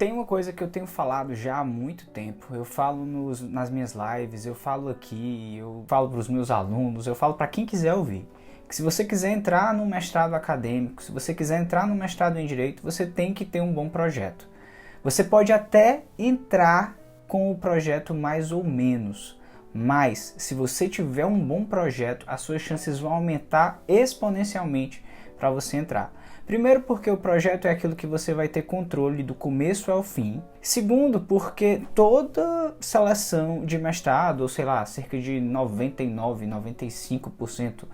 Tem uma coisa que eu tenho falado já há muito tempo, eu falo nas minhas lives, eu falo aqui, eu falo para os meus alunos, eu falo para quem quiser ouvir. Que se você quiser entrar no mestrado acadêmico, se você quiser entrar no mestrado em Direito, você tem que ter um bom projeto. Você pode até entrar com o projeto mais ou menos, mas se você tiver um bom projeto, as suas chances vão aumentar exponencialmente para você entrar. Primeiro, porque o projeto é aquilo que você vai ter controle do começo ao fim. Segundo, porque toda seleção de mestrado, ou sei lá, cerca de 99, 95%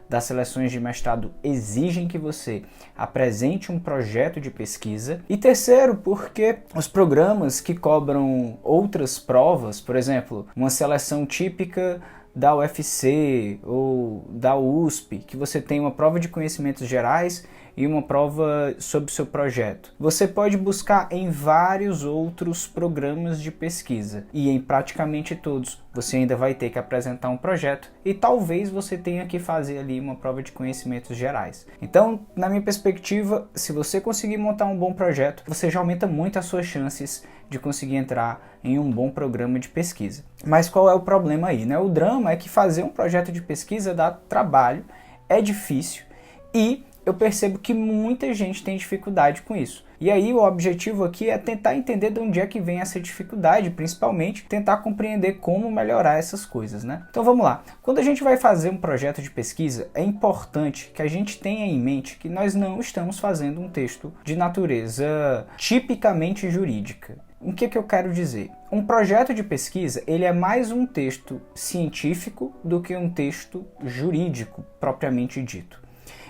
das seleções de mestrado exigem que você apresente um projeto de pesquisa. E terceiro, porque os programas que cobram outras provas, por exemplo, uma seleção típica da UFC ou da USP, que você tem uma prova de conhecimentos gerais e uma prova sobre o seu projeto. Você pode buscar em vários outros programas de pesquisa e em praticamente todos você ainda vai ter que apresentar um projeto e talvez você tenha que fazer ali uma prova de conhecimentos gerais. Então, na minha perspectiva, se você conseguir montar um bom projeto, você já aumenta muito as suas chances de conseguir entrar em um bom programa de pesquisa. Mas qual é o problema aí, né? O drama é que fazer um projeto de pesquisa dá trabalho, é difícil e eu percebo que muita gente tem dificuldade com isso. E aí o objetivo aqui é tentar entender de onde é que vem essa dificuldade, principalmente tentar compreender como melhorar essas coisas, né? Então vamos lá. Quando a gente vai fazer um projeto de pesquisa, é importante que a gente tenha em mente que nós não estamos fazendo um texto de natureza tipicamente jurídica. O que eu quero dizer? Um projeto de pesquisa, ele é mais um texto científico do que um texto jurídico, propriamente dito.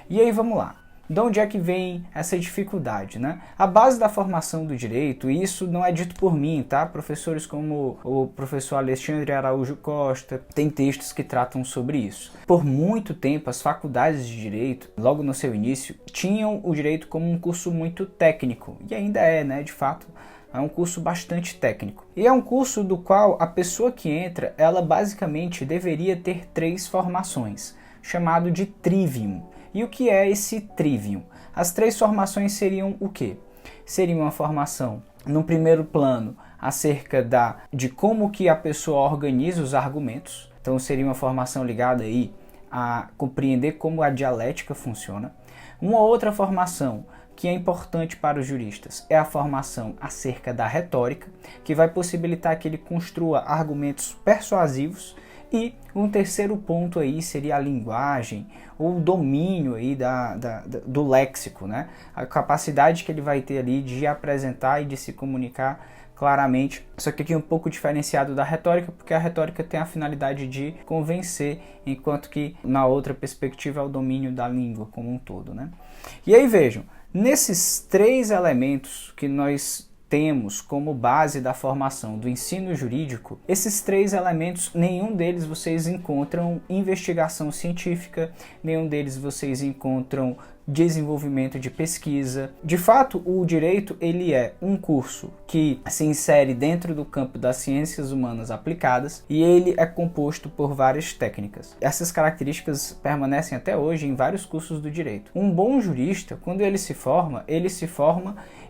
E aí vamos lá. De onde é que vem essa dificuldade, né? A base da formação do direito, e isso não é dito por mim, tá? Professores como o professor Alexandre Araújo Costa tem textos que tratam sobre isso. Por muito tempo, as faculdades de direito, logo no seu início, tinham o direito como um curso muito técnico, e ainda é, né? De fato, é um curso bastante técnico. E é um curso do qual a pessoa que entra, ela basicamente deveria ter 3 formações, chamado de trivium. E o que é esse trivium? As 3 formações seriam o quê? Seria uma formação, no primeiro plano, acerca de como que a pessoa organiza os argumentos. Então seria uma formação ligada aí a compreender como a dialética funciona. Uma outra formação que é importante para os juristas é a formação acerca da retórica, que vai possibilitar que ele construa argumentos persuasivos. E um terceiro ponto aí seria a linguagem, ou o domínio aí do léxico, né? A capacidade que ele vai ter ali de apresentar e de se comunicar claramente. Só que aqui um pouco diferenciado da retórica, porque a retórica tem a finalidade de convencer, enquanto que na outra perspectiva é o domínio da língua como um todo, né? E aí vejam, nesses 3 elementos que nós temos como base da formação do ensino jurídico, esses 3 elementos, nenhum deles vocês encontram investigação científica, nenhum deles vocês encontram desenvolvimento de pesquisa. De fato, o direito ele é um curso que se insere dentro do campo das ciências humanas aplicadas e ele é composto por várias técnicas. Essas características permanecem até hoje em vários cursos do direito. Um bom jurista, quando ele se forma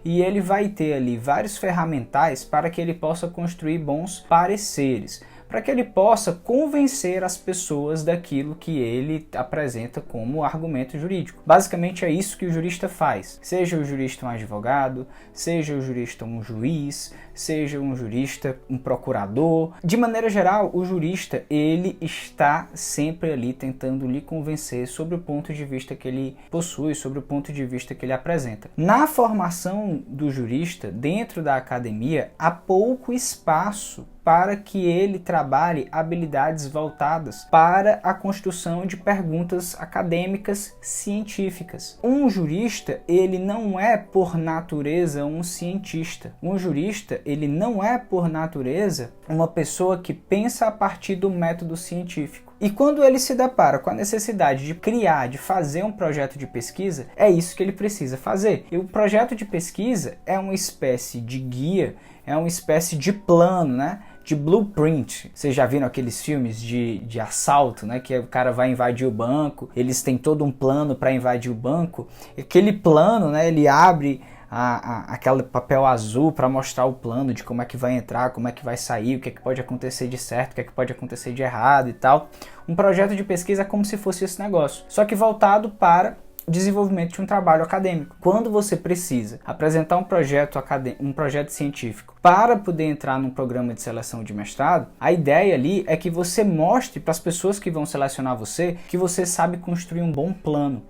e ele vai ter ali vários ferramentais para que ele possa construir bons pareceres, para que ele possa convencer as pessoas daquilo que ele apresenta como argumento jurídico. Basicamente é isso que o jurista faz. Seja o jurista um advogado, seja o jurista um juiz, seja um jurista um procurador. De maneira geral, o jurista ele está sempre ali tentando lhe convencer sobre o ponto de vista que ele possui, sobre o ponto de vista que ele apresenta. Na formação do jurista, dentro da academia, há pouco espaço para que ele trabalhe habilidades voltadas para a construção de perguntas acadêmicas científicas. Um jurista, ele não é por natureza um cientista. Um jurista, ele não é por natureza uma pessoa que pensa a partir do método científico. E quando ele se depara com a necessidade de criar, de fazer um projeto de pesquisa, é isso que ele precisa fazer. E o projeto de pesquisa é uma espécie de guia, é uma espécie de plano, né? De blueprint. Vocês já viram aqueles filmes de assalto, né? Que o cara vai invadir o banco, eles têm todo um plano para invadir o banco. Aquele plano, né? Ele abre aquele papel azul para mostrar o plano de como é que vai entrar, como é que vai sair, o que é que pode acontecer de certo, o que é que pode acontecer de errado e tal. Um projeto de pesquisa é como se fosse esse negócio, só que voltado para desenvolvimento de um trabalho acadêmico. Quando você precisa apresentar um projeto científico para poder entrar num programa de seleção de mestrado, a ideia ali é que você mostre para as pessoas que vão selecionar você que você sabe construir um bom plano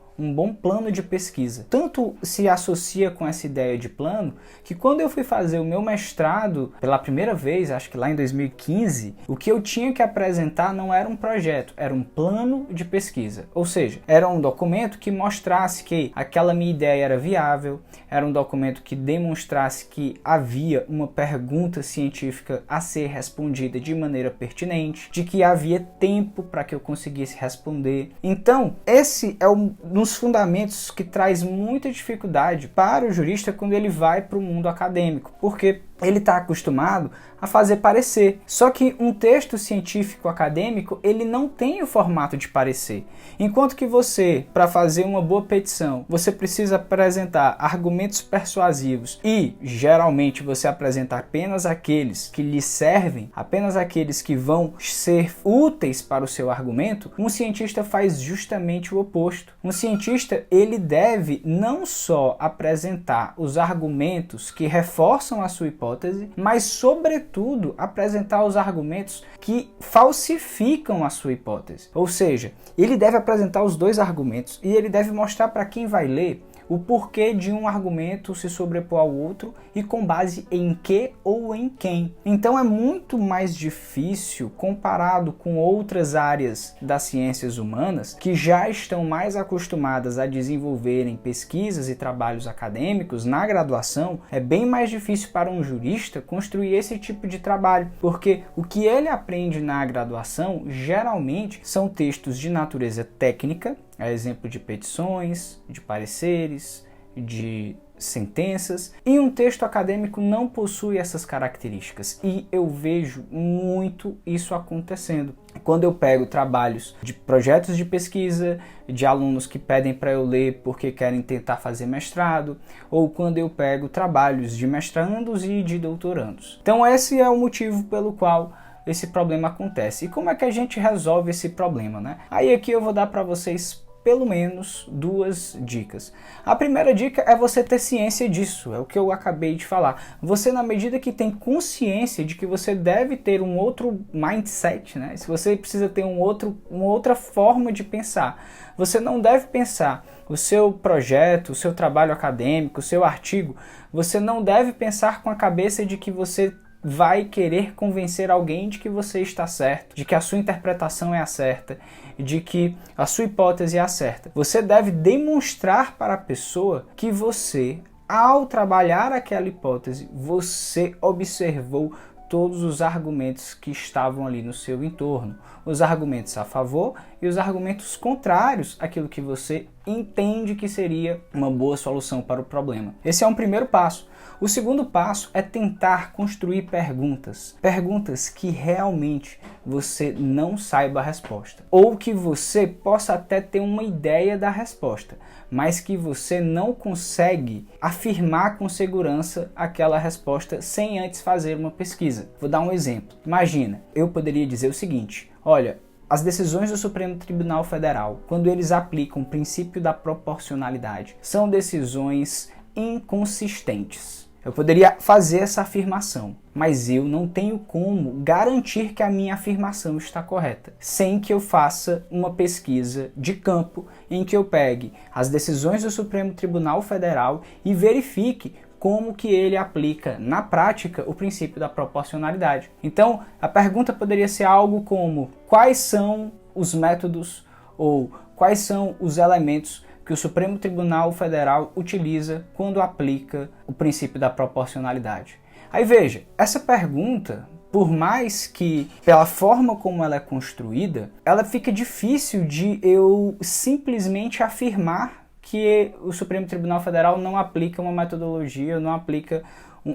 de pesquisa. Tanto se associa com essa ideia de plano, que quando eu fui fazer o meu mestrado pela primeira vez, acho que lá em 2015, o que eu tinha que apresentar não era um projeto, era um plano de pesquisa. Ou seja, era um documento que mostrasse que aquela minha ideia era viável, era um documento que demonstrasse que havia uma pergunta científica a ser respondida de maneira pertinente, de que havia tempo para que eu conseguisse responder. Então, esse é um dos fundamentos que traz muita dificuldade para o jurista quando ele vai para o mundo acadêmico, porque ele está acostumado a fazer parecer. Só que um texto científico acadêmico, ele não tem o formato de parecer. Enquanto que você, para fazer uma boa petição, você precisa apresentar argumentos persuasivos e, geralmente, você apresenta apenas aqueles que lhe servem, apenas aqueles que vão ser úteis para o seu argumento, um cientista faz justamente o oposto. Um cientista, ele deve não só apresentar os argumentos que reforçam a sua hipótese, mas, sobretudo, apresentar os argumentos que falsificam a sua hipótese. Ou seja, ele deve apresentar os dois argumentos e ele deve mostrar para quem vai ler o porquê de um argumento se sobrepor ao outro e com base em que ou em quem. Então é muito mais difícil comparado com outras áreas das ciências humanas que já estão mais acostumadas a desenvolverem pesquisas e trabalhos acadêmicos na graduação. É bem mais difícil para um jurista construir esse tipo de trabalho, porque o que ele aprende na graduação geralmente são textos de natureza técnica, a exemplo de petições, de pareceres, de sentenças, e um texto acadêmico não possui essas características, e eu vejo muito isso acontecendo. Quando eu pego trabalhos de projetos de pesquisa, de alunos que pedem para eu ler porque querem tentar fazer mestrado, ou quando eu pego trabalhos de mestrandos e de doutorandos. Então esse é o motivo pelo qual esse problema acontece. E como é que a gente resolve esse problema, né? Aí aqui eu vou dar para vocês pelo menos duas dicas. A primeira dica é você ter ciência disso, é o que eu acabei de falar. Você, na medida que tem consciência de que você deve ter um outro mindset, né? Se você precisa ter uma outra forma de pensar, você não deve pensar o seu projeto, o seu trabalho acadêmico, o seu artigo, você não deve pensar com a cabeça de que você vai querer convencer alguém de que você está certo, de que a sua interpretação é a certa, de que a sua hipótese é a certa. Você deve demonstrar para a pessoa que você, ao trabalhar aquela hipótese, você observou todos os argumentos que estavam ali no seu entorno, os argumentos a favor e os argumentos contrários àquilo que você entende que seria uma boa solução para o problema. Esse é um primeiro passo. O segundo passo é tentar construir perguntas que realmente você não saiba a resposta, ou que você possa até ter uma ideia da resposta, mas que você não consegue afirmar com segurança aquela resposta sem antes fazer uma pesquisa. Vou dar um exemplo. Imagina, eu poderia dizer o seguinte: olha, as decisões do Supremo Tribunal Federal, quando eles aplicam o princípio da proporcionalidade, são decisões inconsistentes. Eu poderia fazer essa afirmação, mas eu não tenho como garantir que a minha afirmação está correta, sem que eu faça uma pesquisa de campo em que eu pegue as decisões do Supremo Tribunal Federal e verifique como que ele aplica na prática o princípio da proporcionalidade. Então, a pergunta poderia ser algo como: quais são os métodos ou quais são os elementos que o Supremo Tribunal Federal utiliza quando aplica o princípio da proporcionalidade? Aí veja, essa pergunta, por mais que pela forma como ela é construída, ela fica difícil de eu simplesmente afirmar que o Supremo Tribunal Federal não aplica uma metodologia, não aplica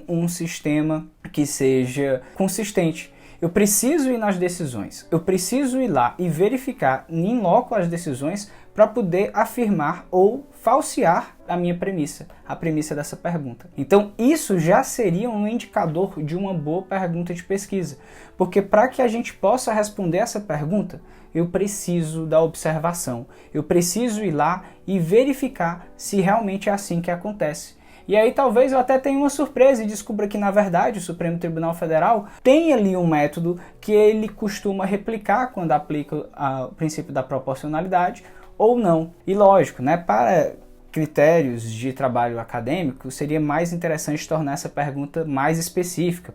um sistema que seja consistente. eu preciso ir nas decisões, eu preciso ir lá e verificar in loco as decisões para poder afirmar ou falsear a minha premissa, a premissa dessa pergunta. Então isso já seria um indicador de uma boa pergunta de pesquisa, porque para que a gente possa responder essa pergunta, eu preciso da observação, eu preciso ir lá e verificar se realmente é assim que acontece. E aí talvez eu até tenha uma surpresa e descubra que, na verdade, o Supremo Tribunal Federal tem ali um método que ele costuma replicar quando aplica o princípio da proporcionalidade ou não. E lógico, né, para critérios de trabalho acadêmico, seria mais interessante tornar essa pergunta mais específica,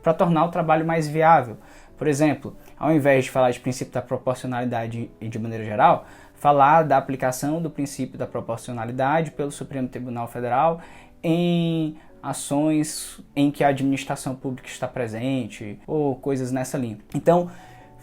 para tornar o trabalho mais viável. Por exemplo, ao invés de falar de princípio da proporcionalidade de maneira geral, falar da aplicação do princípio da proporcionalidade pelo Supremo Tribunal Federal em ações em que a administração pública está presente, ou coisas nessa linha. Então,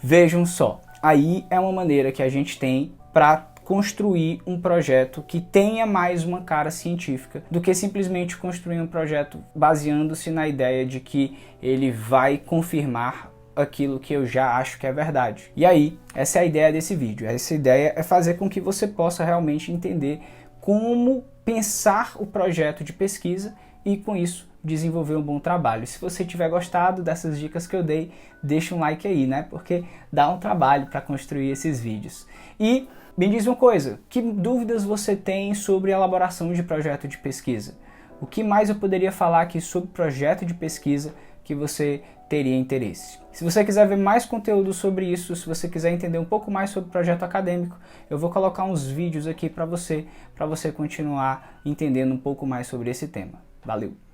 vejam só, aí é uma maneira que a gente tem para construir um projeto que tenha mais uma cara científica do que simplesmente construir um projeto baseando-se na ideia de que ele vai confirmar aquilo que eu já acho que é verdade. E aí, essa é a ideia desse vídeo. Essa ideia é fazer com que você possa realmente entender como pensar o projeto de pesquisa e, com isso, desenvolver um bom trabalho. Se você tiver gostado dessas dicas que eu dei, deixa um like aí, né? Porque dá um trabalho para construir esses vídeos. E me diz uma coisa, que dúvidas você tem sobre a elaboração de projeto de pesquisa? O que mais eu poderia falar aqui sobre projeto de pesquisa que você teria interesse? Se você quiser ver mais conteúdo sobre isso, se você quiser entender um pouco mais sobre projeto acadêmico, eu vou colocar uns vídeos aqui para você continuar entendendo um pouco mais sobre esse tema. Valeu!